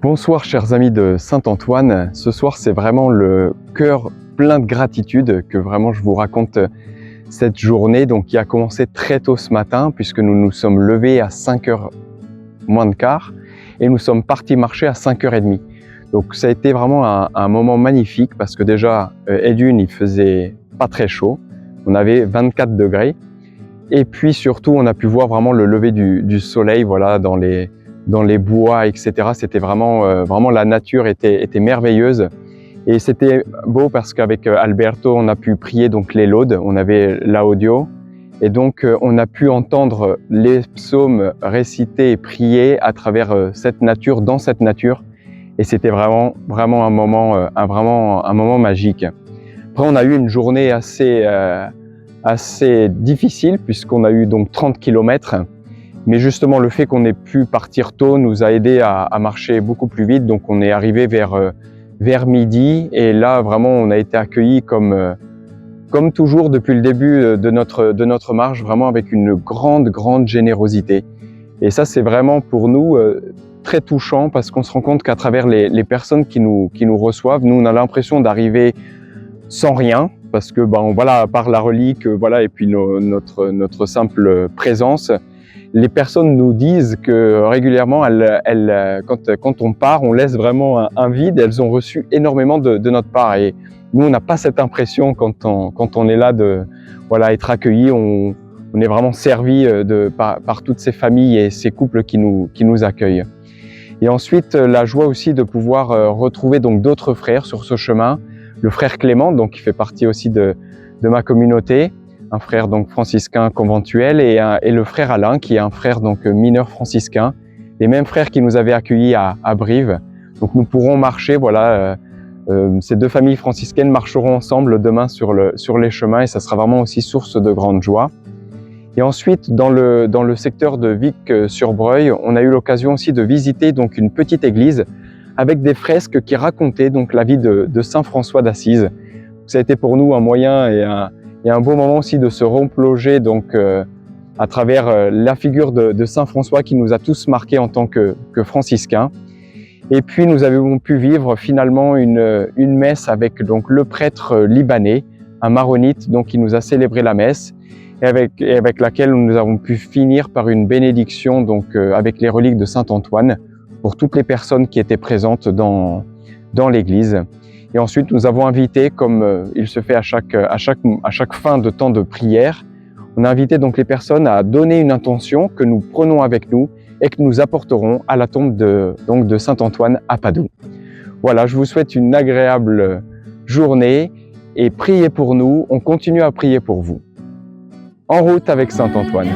Bonsoir chers amis de Saint-Antoine, ce soir c'est vraiment le cœur plein de gratitude que vraiment je vous raconte cette journée qui a commencé très tôt ce matin puisque nous nous sommes levés à 5h moins de quart et nous sommes partis marcher à 5h30. Donc ça a été vraiment un moment magnifique parce que déjà Edune il faisait pas très chaud, on avait 24 degrés et puis surtout on a pu voir vraiment le lever du soleil voilà, dans les bois, etc. C'était vraiment la nature était merveilleuse. Et c'était beau parce qu'avec Alberto, on a pu prier donc les laudes, on avait l'audio. Et donc, on a pu entendre les psaumes récités et priés à travers cette nature, dans cette nature. Et c'était vraiment un moment magique. Après, on a eu une journée assez difficile puisqu'on a eu donc 30 km. Mais justement, le fait qu'on ait pu partir tôt nous a aidé à marcher beaucoup plus vite. Donc, on est arrivé vers midi. Et là, vraiment, on a été accueillis comme toujours depuis le début de notre marche, vraiment avec une grande générosité. Et ça, c'est vraiment pour nous très touchant parce qu'on se rend compte qu'à travers les personnes qui nous reçoivent, nous, on a l'impression d'arriver sans rien. Parce que, voilà, à part la relique, voilà, et puis notre simple présence, les personnes nous disent que régulièrement, quand on part, on laisse vraiment un vide. Elles ont reçu énormément de notre part. Et nous, on n'a pas cette impression quand on est là de être accueillis. On est vraiment servi par toutes ces familles et ces couples qui nous accueillent. Et ensuite, la joie aussi de pouvoir retrouver donc d'autres frères sur ce chemin. Le frère Clément, donc qui fait partie aussi de ma communauté. Un frère donc franciscain conventuel et le frère Alain qui est un frère donc mineur franciscain, les mêmes frères qui nous avaient accueillis à Brive. Donc nous pourrons marcher, voilà, ces deux familles franciscaines marcheront ensemble demain sur les chemins et ça sera vraiment aussi source de grande joie. Et ensuite dans le secteur de Vic-sur-Breuil, on a eu l'occasion aussi de visiter donc une petite église avec des fresques qui racontaient donc la vie de Saint François d'Assise. Ça a été pour nous un moyen et un beau moment aussi de se replonger donc à travers la figure de Saint François qui nous a tous marqués en tant que franciscains. Et puis nous avons pu vivre finalement une messe avec donc le prêtre libanais, un maronite donc qui nous a célébré la messe et avec laquelle nous avons pu finir par une bénédiction donc avec les reliques de Saint Antoine pour toutes les personnes qui étaient présentes dans l'église. Et ensuite, nous avons invité, comme il se fait à chaque fin de temps de prière, on a invité donc les personnes à donner une intention que nous prenons avec nous et que nous apporterons à la tombe de Saint Antoine à Padoue. Voilà, je vous souhaite une agréable journée et priez pour nous, on continue à prier pour vous. En route avec Saint Antoine.